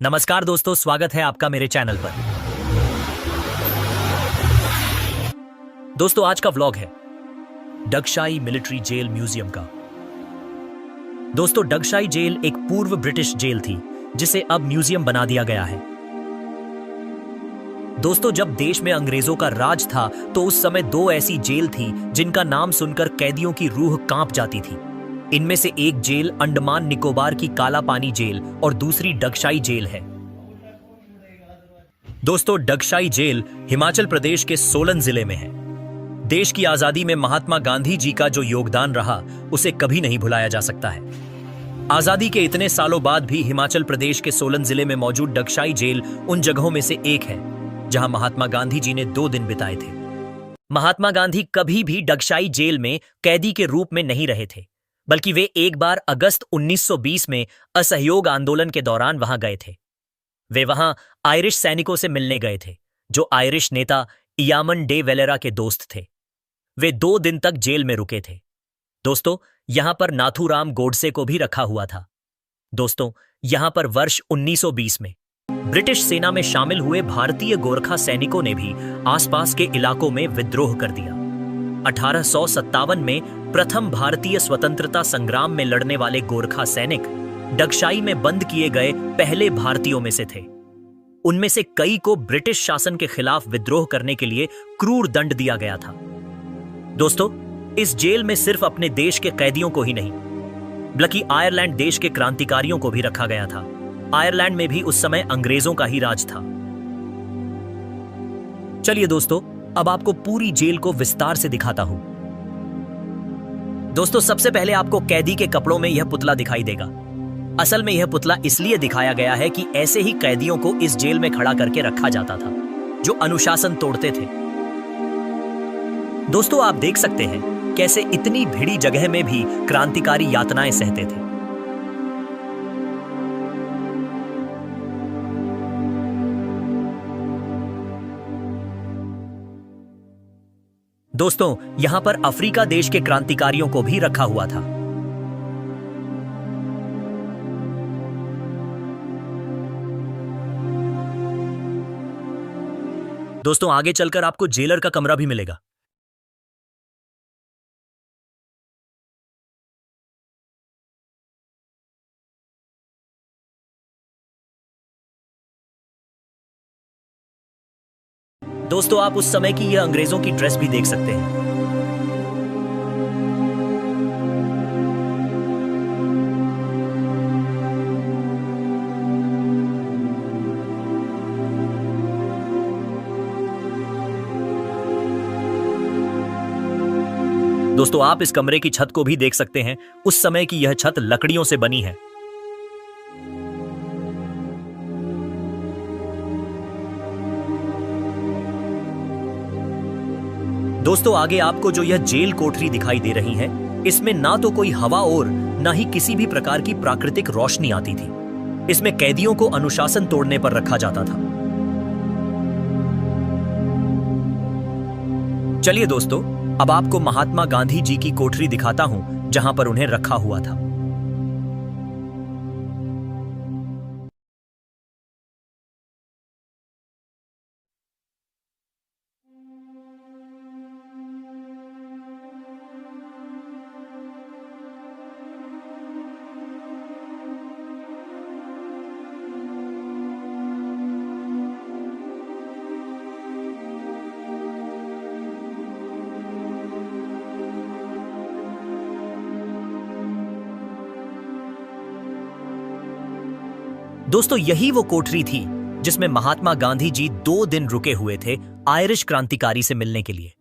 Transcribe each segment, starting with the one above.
नमस्कार दोस्तों, स्वागत है आपका मेरे चैनल पर। दोस्तों, आज का व्लॉग है डगशाई मिलिट्री जेल म्यूजियम का। दोस्तों, डगशाई जेल एक पूर्व ब्रिटिश जेल थी जिसे अब म्यूजियम बना दिया गया है। दोस्तों, जब देश में अंग्रेजों का राज था तो उस समय दो ऐसी जेल थी जिनका नाम सुनकर कैदियों की रूह कांप जाती थी। इनमें से एक जेल अंडमान निकोबार की काला पानी जेल और दूसरी डगशाई जेल है। दोस्तों, डगशाई जेल हिमाचल प्रदेश के सोलन जिले में है। देश की आजादी में महात्मा गांधी जी का जो योगदान रहा उसे कभी नहीं भुलाया जा सकता है। आजादी के इतने सालों बाद भी हिमाचल प्रदेश के सोलन जिले में मौजूद डगशाई जेल उन जगहों में से एक है जहां महात्मा गांधी जी ने 2 दिन बिताए थे। महात्मा गांधी कभी भी डगशाई जेल में कैदी के रूप में नहीं रहे थे, बल्कि वे एक बार अगस्त 1920 में असहयोग आंदोलन के दौरान वहां गए थे। वे वहां आयरिश सैनिकों से मिलने गए थे जो आयरिश नेता इयामन डे वेलेरा के दोस्त थे। वे 2 दिन तक जेल में रुके थे। दोस्तों, यहां पर नाथूराम गोडसे को भी रखा हुआ था। दोस्तों, यहां पर वर्ष 1920 में ब्रिटिश सेना में शामिल हुए भारतीय गोरखा सैनिकों ने भी आसपास के इलाकों में विद्रोह कर दिया। 1857 में प्रथम भारतीय स्वतंत्रता संग्राम में लड़ने वाले गोरखा सैनिक डगशाई में बंद किए गए पहले भारतीयों में से थे। उनमें से कई को ब्रिटिश शासन के खिलाफ विद्रोह करने के लिए क्रूर दंड दिया गया था। दोस्तों, इस जेल में सिर्फ अपने देश के कैदियों को ही नहीं बल्कि आयरलैंड देश के क्रांतिकारियों को भी रखा गया था। आयरलैंड में भी उस समय अंग्रेजों का ही राज था। चलिए दोस्तों, अब आपको पूरी जेल को विस्तार से दिखाता हूं। दोस्तों, सबसे पहले आपको कैदी के कपड़ों में यह पुतला दिखाई देगा। असल में यह पुतला इसलिए दिखाया गया है कि ऐसे ही कैदियों को इस जेल में खड़ा करके रखा जाता था जो अनुशासन तोड़ते थे। दोस्तों, आप देख सकते हैं कैसे इतनी भिड़ी जगह में भी क्रांतिकारी यातनाएं सहते थे। दोस्तों, यहां पर अफ्रीका देश के क्रांतिकारियों को भी रखा हुआ था। दोस्तों, आगे चलकर आपको जेलर का कमरा भी मिलेगा। दोस्तों, आप उस समय की यह अंग्रेजों की ड्रेस भी देख सकते हैं। दोस्तों, आप इस कमरे की छत को भी देख सकते हैं। उस समय की यह छत लकड़ियों से बनी है। दोस्तों, आगे आपको जो यह जेल कोठरी दिखाई दे रही है, इसमें ना तो कोई हवा और ना ही किसी भी प्रकार की प्राकृतिक रोशनी आती थी। इसमें कैदियों को अनुशासन तोड़ने पर रखा जाता था। चलिए दोस्तों, अब आपको महात्मा गांधी जी की कोठरी दिखाता हूं जहां पर उन्हें रखा हुआ था। दोस्तों, यही वो कोठरी थी जिसमें महात्मा गांधी जी 2 दिन रुके हुए थे आयरिश क्रांतिकारी से मिलने के लिए।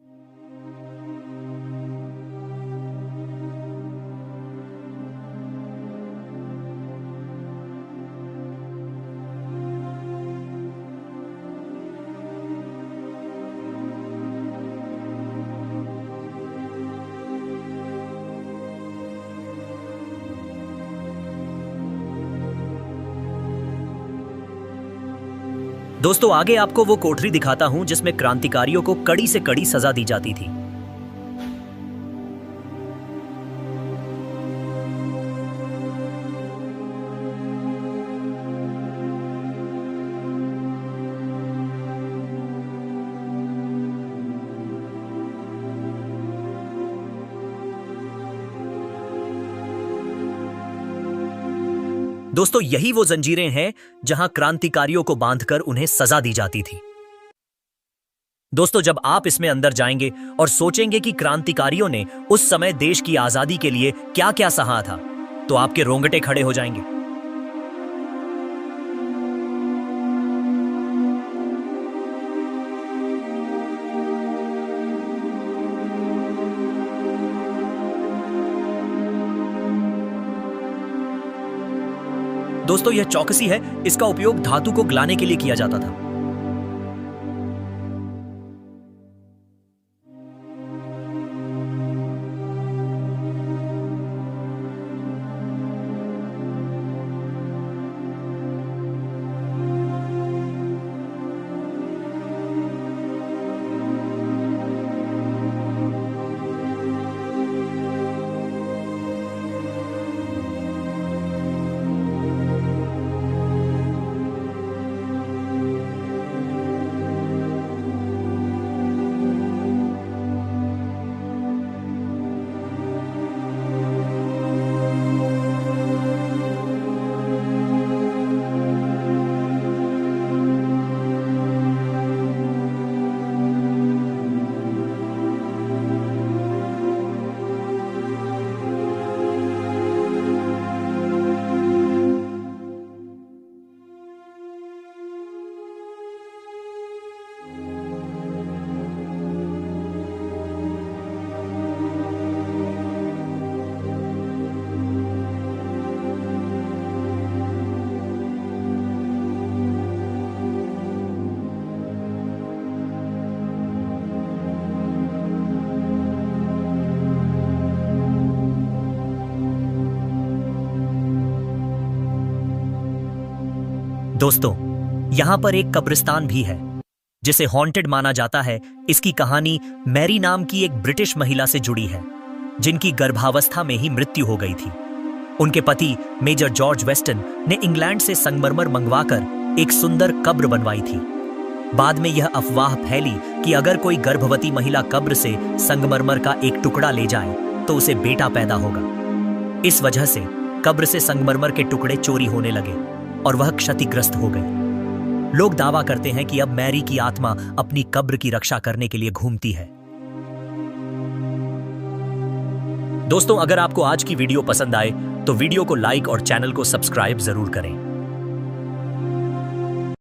दोस्तों, आगे आपको वो कोठरी दिखाता हूं जिसमें क्रांतिकारियों को कड़ी से कड़ी सजा दी जाती थी। दोस्तों, यही वो जंजीरें हैं जहां क्रांतिकारियों को बांधकर उन्हें सजा दी जाती थी। दोस्तों, जब आप इसमें अंदर जाएंगे और सोचेंगे कि क्रांतिकारियों ने उस समय देश की आजादी के लिए क्या क्या सहा था, तो आपके रोंगटे खड़े हो जाएंगे। दोस्तों, यह चौकसी है, इसका उपयोग धातु को गलाने के लिए किया जाता था। दोस्तों, यहां पर एक कब्रिस्तान भी है जिसे हॉन्टेड माना जाता है। इसकी कहानी मैरी नाम की एक ब्रिटिश महिला से जुड़ी है, जिनकी गर्भावस्था में ही मृत्यु हो गई थी। उनके पति मेजर जॉर्ज वेस्टन ने इंग्लैंड से संगमरमर मंगवाकर एक सुंदर कब्र बनवाई थी। बाद में यह अफवाह फैली कि अगर कोई गर्भवती महिला कब्र से संगमरमर का एक टुकड़ा ले जाए तो उसे बेटा पैदा होगा। इस वजह से कब्र से संगमरमर के टुकड़े चोरी होने लगे और वह क्षतिग्रस्त हो गई। लोग दावा करते हैं कि अब मैरी की आत्मा अपनी कब्र की रक्षा करने के लिए घूमती है। दोस्तों, अगर आपको आज की वीडियो पसंद आए तो वीडियो को लाइक और चैनल को सब्सक्राइब जरूर करें।